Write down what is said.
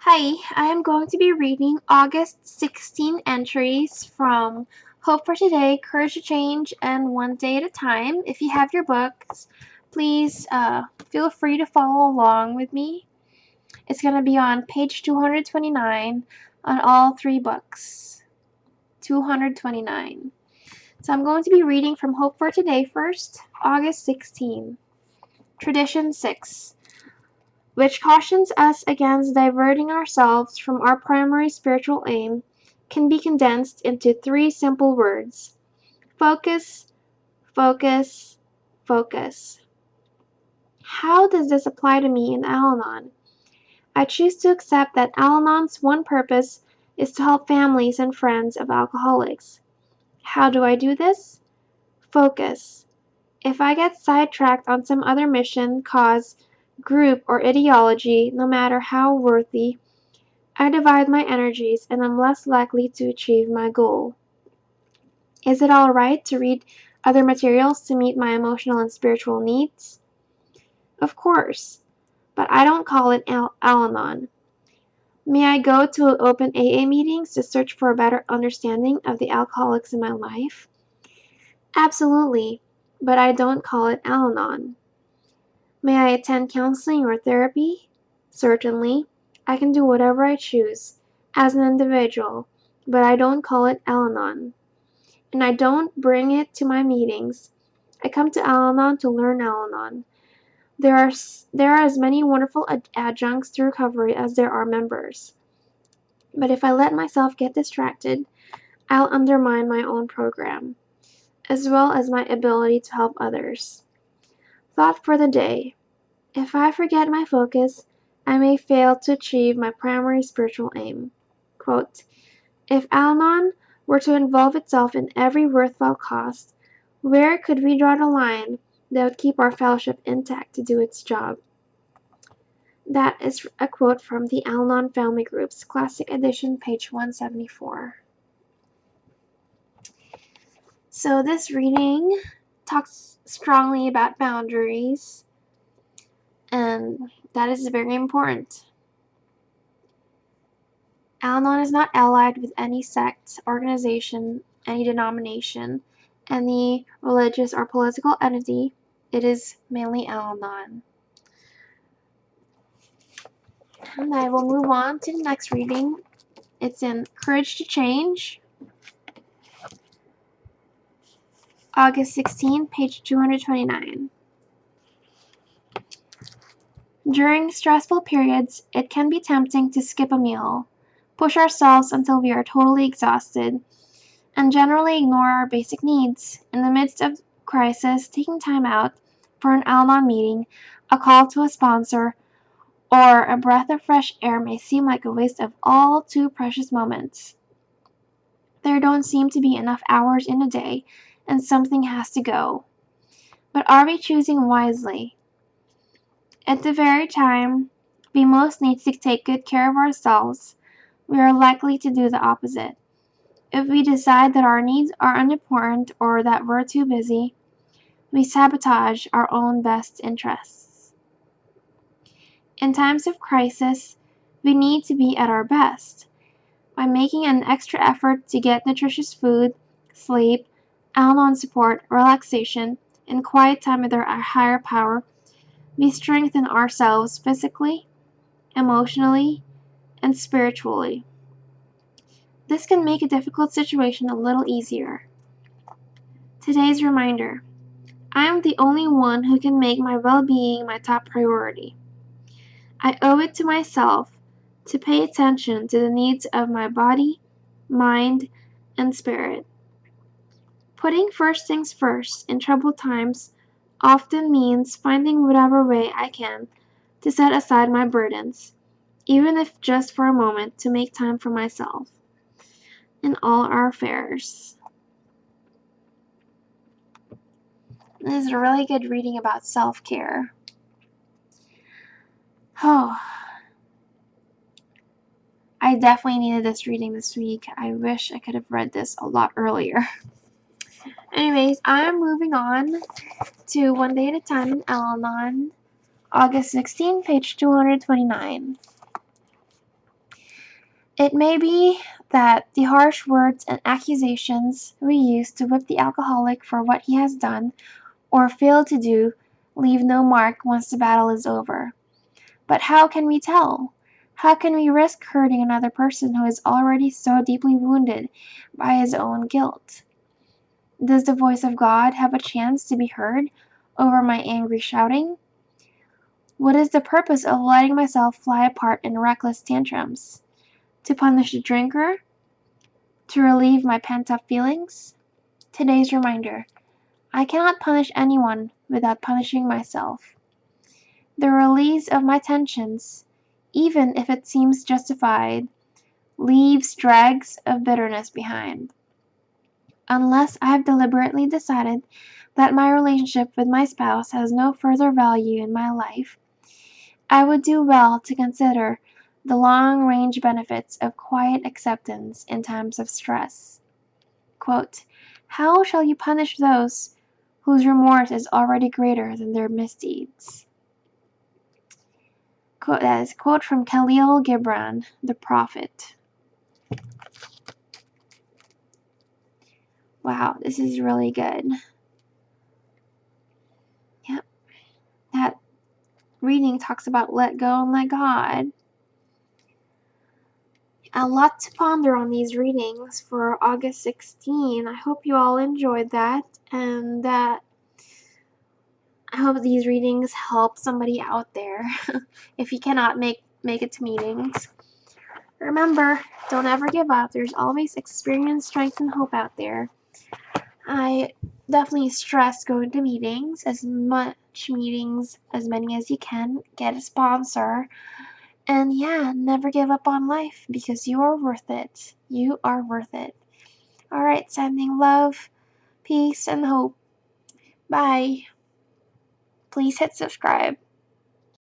Hi, I am going to be reading August 16 entries from Hope for Today, Courage to Change, and One Day at a Time. If you have your books, please feel free to follow along with me. It's going to be on page 229 on all three books. 229. So I'm going to be reading from Hope for Today first, August 16. Tradition 6. Which cautions us against diverting ourselves from our primary spiritual aim, can be condensed into three simple words: focus, focus, focus. How does this apply to me in Al-Anon? I choose to accept that Al-Anon's one purpose is to help families and friends of alcoholics. How do I do this? Focus. If I get sidetracked on some other mission, cause, group, or ideology, no matter how worthy, I divide my energies and am less likely to achieve my goal. Is it alright to read other materials to meet my emotional and spiritual needs? Of course, but I don't call it Al-Anon. May I go to open AA meetings to search for a better understanding of the alcoholics in my life? Absolutely, but I don't call it Al-Anon. May I attend counseling or therapy? Certainly. I can do whatever I choose, as an individual, but I don't call it Al-Anon. And I don't bring it to my meetings. I come to Al-Anon to learn Al-Anon. There are as many wonderful adjuncts to recovery as there are members. But if I let myself get distracted, I'll undermine my own program, as well as my ability to help others. Thought for the day. If I forget my focus, I may fail to achieve my primary spiritual aim. Quote, if Al-Anon were to involve itself in every worthwhile cause, where could we draw the line that would keep our fellowship intact to do its job? That is a quote from the Al-Anon Family Groups, Classic Edition, page 174. So this reading talks strongly about boundaries, and that is very important. Al-Anon is not allied with any sect, organization, any denomination, any religious or political entity. It is mainly Al-Anon. And I will move on to the next reading. It's in Courage to Change, August 16, page 229. During stressful periods, it can be tempting to skip a meal, push ourselves until we are totally exhausted, and generally ignore our basic needs. In the midst of crisis, taking time out for an Al-Anon meeting, a call to a sponsor, or a breath of fresh air may seem like a waste of all too precious moments. There don't seem to be enough hours in a day, and something has to go. But are we choosing wisely? At the very time we most need to take good care of ourselves, we are likely to do the opposite. If we decide that our needs are unimportant or that we're too busy, we sabotage our own best interests. In times of crisis, we need to be at our best. By making an extra effort to get nutritious food, sleep, Al-Anon support, relaxation, and quiet time with our higher power, we strengthen ourselves physically, emotionally, and spiritually. This can make a difficult situation a little easier. Today's reminder: I am the only one who can make my well-being my top priority. I owe it to myself to pay attention to the needs of my body, mind, and spirit. Putting first things first in troubled times often means finding whatever way I can to set aside my burdens, even if just for a moment, to make time for myself in all our affairs. This is a really good reading about self-care. Oh, I definitely needed this reading this week. I wish I could have read this a lot earlier. Anyways, I'm moving on to One Day at a Time in Al-Anon, August 16, page 229. It may be that the harsh words and accusations we use to whip the alcoholic for what he has done or failed to do leave no mark once the battle is over. But how can we tell? How can we risk hurting another person who is already so deeply wounded by his own guilt? Does the voice of God have a chance to be heard over my angry shouting? What is the purpose of letting myself fly apart in reckless tantrums? To punish the drinker? To relieve my pent-up feelings? Today's reminder: I cannot punish anyone without punishing myself. The release of my tensions, even if it seems justified, leaves dregs of bitterness behind. Unless I have deliberately decided that my relationship with my spouse has no further value in my life, I would do well to consider the long-range benefits of quiet acceptance in times of stress. Quote, "How shall you punish those whose remorse is already greater than their misdeeds?" That is a quote from Khalil Gibran, the prophet. Wow, this is really good. Yep, that reading talks about let go and let God. A lot to ponder on these readings for August 16. I hope you all enjoyed that, and that I hope these readings help somebody out there if you cannot make it to meetings. Remember, don't ever give up. There's always experience, strength, and hope out there. I definitely stress going to meetings, as many as you can. Get a sponsor. And yeah, never give up on life because you are worth it. You are worth it. Alright, sending love, peace, and hope. Bye. Please hit subscribe.